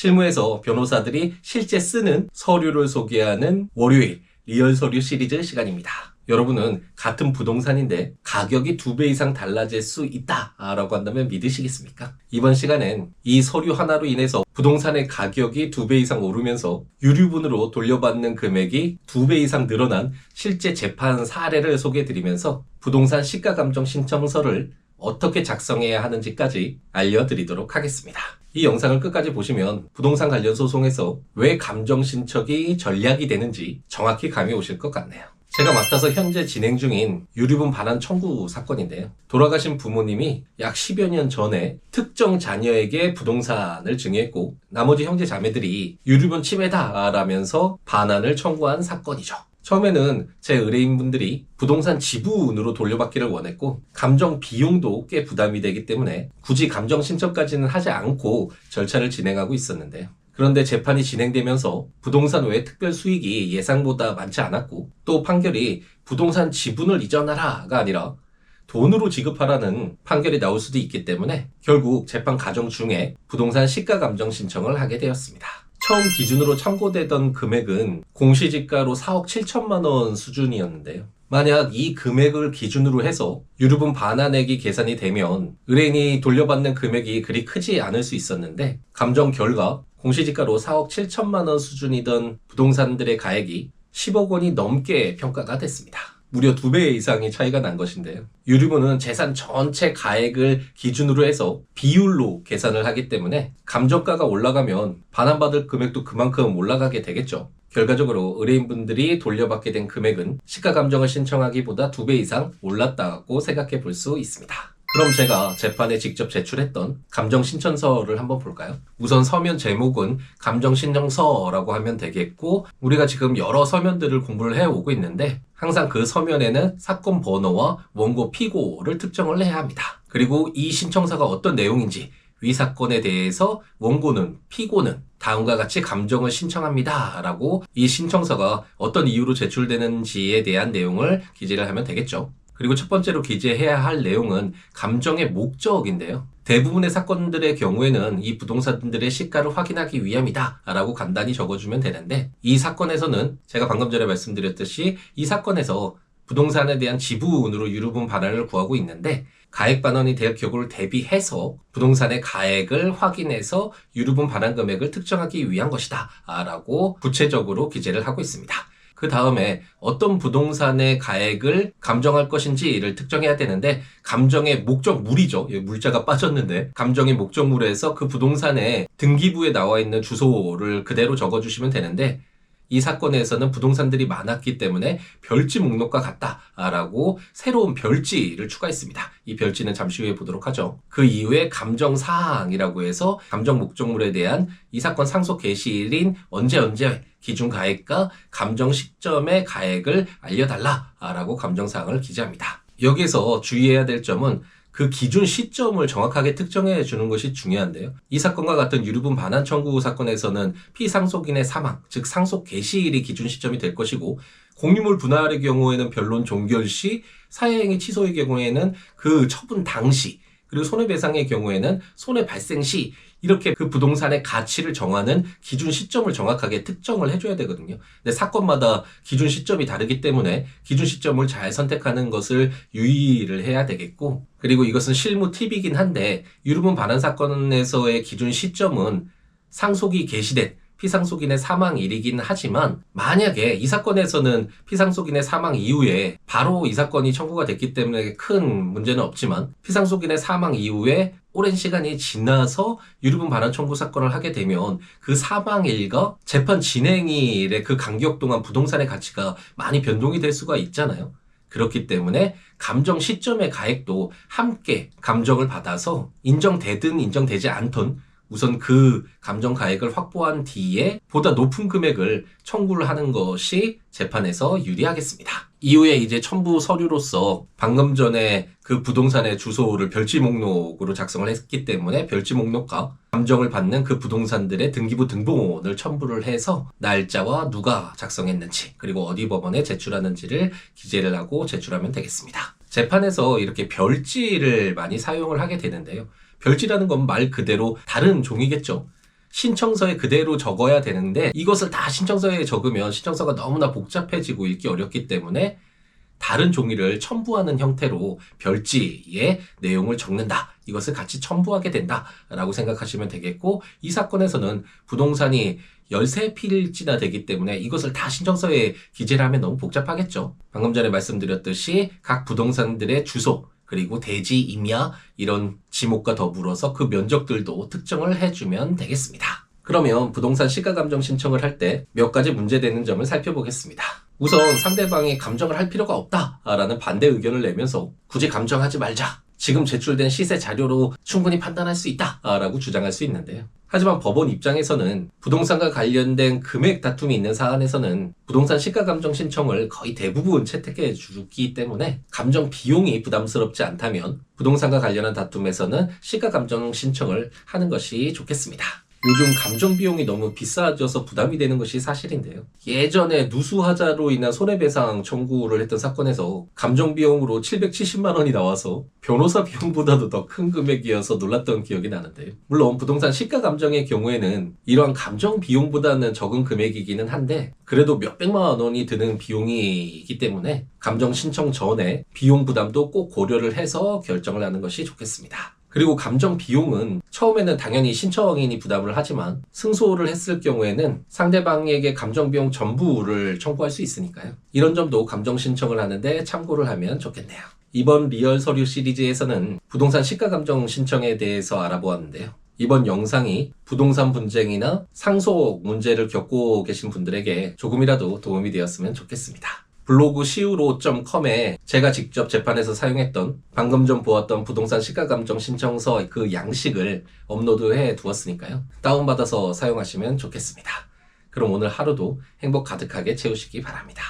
실무에서 변호사들이 실제 쓰는 서류를 소개하는 월요일 리얼 서류 시리즈 시간입니다. 여러분은 같은 부동산인데 가격이 2배 이상 달라질 수 있다라고 한다면 믿으시겠습니까? 이번 시간엔 이 서류 하나로 인해서 부동산의 가격이 2배 이상 오르면서 유류분으로 돌려받는 금액이 2배 이상 늘어난 실제 재판 사례를 소개해드리면서 부동산 시가감정 신청서를 어떻게 작성해야 하는지까지 알려드리도록 하겠습니다. 이 영상을 끝까지 보시면 부동산 관련 소송에서 왜 감정 신청이 전략이 되는지 정확히 감이 오실 것 같네요. 제가 맡아서 현재 진행 중인 유류분 반환 청구 사건인데요. 돌아가신 부모님이 약 10여 년 전에 특정 자녀에게 부동산을 증여했고 나머지 형제 자매들이 유류분 침해다라면서 반환을 청구한 사건이죠. 처음에는 제 의뢰인분들이 부동산 지분으로 돌려받기를 원했고 감정 비용도 꽤 부담이 되기 때문에 굳이 감정 신청까지는 하지 않고 절차를 진행하고 있었는데요. 그런데 재판이 진행되면서 부동산 외 특별 수익이 예상보다 많지 않았고 또 판결이 부동산 지분을 이전하라가 아니라 돈으로 지급하라는 판결이 나올 수도 있기 때문에 결국 재판 과정 중에 부동산 시가 감정 신청을 하게 되었습니다. 처음 기준으로 참고되던 금액은 공시지가로 4억 7천만 원 수준이었는데요. 만약 이 금액을 기준으로 해서 유류분 반환액이 계산이 되면 의뢰인이 돌려받는 금액이 그리 크지 않을 수 있었는데 감정 결과 공시지가로 4억 7천만 원 수준이던 부동산들의 가액이 10억 원이 넘게 평가가 됐습니다. 무려 2배 이상의 차이가 난 것인데요. 유류분은 재산 전체 가액을 기준으로 해서 비율로 계산을 하기 때문에 감정가가 올라가면 반환받을 금액도 그만큼 올라가게 되겠죠. 결과적으로 의뢰인분들이 돌려받게 된 금액은 시가감정을 신청하기보다 2배 이상 올랐다고 생각해 볼 수 있습니다. 그럼 제가 재판에 직접 제출했던 감정신청서를 한번 볼까요? 우선 서면 제목은 감정신청서라고 하면 되겠고 우리가 지금 여러 서면들을 공부를 해오고 있는데 항상 그 서면에는 사건 번호와 원고 피고를 특정을 해야 합니다. 그리고 이 신청서가 어떤 내용인지 위 사건에 대해서 원고는 피고는 다음과 같이 감정을 신청합니다 라고 이 신청서가 어떤 이유로 제출되는지에 대한 내용을 기재를 하면 되겠죠. 그리고 첫 번째로 기재해야 할 내용은 감정의 목적인데요. 대부분의 사건들의 경우에는 이 부동산들의 시가를 확인하기 위함이다 라고 간단히 적어주면 되는데 이 사건에서는 제가 방금 전에 말씀드렸듯이 이 사건에서 부동산에 대한 지분으로 유류분 반환을 구하고 있는데 가액 반환이 될 경우를 대비해서 부동산의 가액을 확인해서 유류분 반환 금액을 특정하기 위한 것이다 라고 구체적으로 기재를 하고 있습니다. 그 다음에 어떤 부동산의 가액을 감정할 것인지를 특정해야 되는데 감정의 목적물이죠. 물자가 빠졌는데 감정의 목적물에서 그 부동산의 등기부에 나와 있는 주소를 그대로 적어주시면 되는데 이 사건에서는 부동산들이 많았기 때문에 별지 목록과 같다라고 새로운 별지를 추가했습니다. 이 별지는 잠시 후에 보도록 하죠. 그 이후에 감정사항이라고 해서 감정 목적물에 대한 이 사건 상속 개시일인 언제 기준 가액과 감정 시점의 가액을 알려달라라고 감정사항을 기재합니다. 여기서 주의해야 될 점은 그 기준 시점을 정확하게 특정해 주는 것이 중요한데요. 이 사건과 같은 유류분 반환 청구 사건에서는 피상속인의 사망, 즉 상속 개시일이 기준 시점이 될 것이고 공유물 분할의 경우에는 변론 종결 시, 사회행위 취소의 경우에는 그 처분 당시, 그리고 손해배상의 경우에는 손해 발생 시 이렇게 그 부동산의 가치를 정하는 기준 시점을 정확하게 특정을 해줘야 되거든요. 근데 사건마다 기준 시점이 다르기 때문에 기준 시점을 잘 선택하는 것을 유의를 해야 되겠고 그리고 이것은 실무 팁이긴 한데 유류분 반환 사건에서의 기준 시점은 상속이 개시된 피상속인의 사망일이긴 하지만 만약에 이 사건에서는 피상속인의 사망 이후에 바로 이 사건이 청구가 됐기 때문에 큰 문제는 없지만 피상속인의 사망 이후에 오랜 시간이 지나서 유류분 반환 청구 사건을 하게 되면 그 사망일과 재판 진행일의 그 간격 동안 부동산의 가치가 많이 변동이 될 수가 있잖아요. 그렇기 때문에 감정 시점의 가액도 함께 감정을 받아서 인정되든 인정되지 않든 우선 그 감정 가액을 확보한 뒤에 보다 높은 금액을 청구를 하는 것이 재판에서 유리하겠습니다. 이후에 이제 첨부 서류로서 방금 전에 그 부동산의 주소를 별지 목록으로 작성을 했기 때문에 별지 목록과 감정을 받는 그 부동산들의 등기부 등본을 첨부를 해서 날짜와 누가 작성했는지 그리고 어디 법원에 제출하는지를 기재를 하고 제출하면 되겠습니다. 재판에서 이렇게 별지를 많이 사용을 하게 되는데요. 별지라는 건 말 그대로 다른 종이겠죠. 신청서에 그대로 적어야 되는데 이것을 다 신청서에 적으면 신청서가 너무나 복잡해지고 읽기 어렵기 때문에 다른 종이를 첨부하는 형태로 별지에 내용을 적는다. 이것을 같이 첨부하게 된다라고 생각하시면 되겠고, 이 사건에서는 부동산이 13필지나 되기 때문에 이것을 다 신청서에 기재를 하면 너무 복잡하겠죠. 방금 전에 말씀드렸듯이 각 부동산들의 주소, 그리고 대지, 임야 이런 지목과 더불어서 그 면적들도 특정을 해주면 되겠습니다. 그러면 부동산 시가감정 신청을 할 때 몇 가지 문제되는 점을 살펴보겠습니다. 우선 상대방이 감정을 할 필요가 없다라는 반대 의견을 내면서 굳이 감정하지 말자. 지금 제출된 시세 자료로 충분히 판단할 수 있다라고 주장할 수 있는데요. 하지만 법원 입장에서는 부동산과 관련된 금액 다툼이 있는 사안에서는 부동산 시가감정 신청을 거의 대부분 채택해 주기 때문에 감정 비용이 부담스럽지 않다면 부동산과 관련한 다툼에서는 시가감정 신청을 하는 것이 좋겠습니다. 요즘 감정 비용이 너무 비싸져서 부담이 되는 것이 사실인데요. 예전에 누수하자로 인한 손해배상 청구를 했던 사건에서 감정 비용으로 770만 원이 나와서 변호사 비용보다도 더 큰 금액이어서 놀랐던 기억이 나는데요. 물론 부동산 시가 감정의 경우에는 이러한 감정 비용보다는 적은 금액이기는 한데 그래도 몇백만 원이 드는 비용이기 때문에 감정 신청 전에 비용 부담도 꼭 고려를 해서 결정을 하는 것이 좋겠습니다. 그리고 감정 비용은 처음에는 당연히 신청인이 부담을 하지만 승소를 했을 경우에는 상대방에게 감정 비용 전부를 청구할 수 있으니까요. 이런 점도 감정 신청을 하는데 참고를 하면 좋겠네요. 이번 리얼 서류 시리즈에서는 부동산 시가 감정 신청에 대해서 알아보았는데요. 이번 영상이 부동산 분쟁이나 상속 문제를 겪고 계신 분들에게 조금이라도 도움이 되었으면 좋겠습니다. 블로그 siwo.com에 제가 직접 재판에서 사용했던 방금 전 보았던 부동산 시가감정 신청서 그 양식을 업로드해 두었으니까요. 다운받아서 사용하시면 좋겠습니다. 그럼 오늘 하루도 행복 가득하게 채우시기 바랍니다.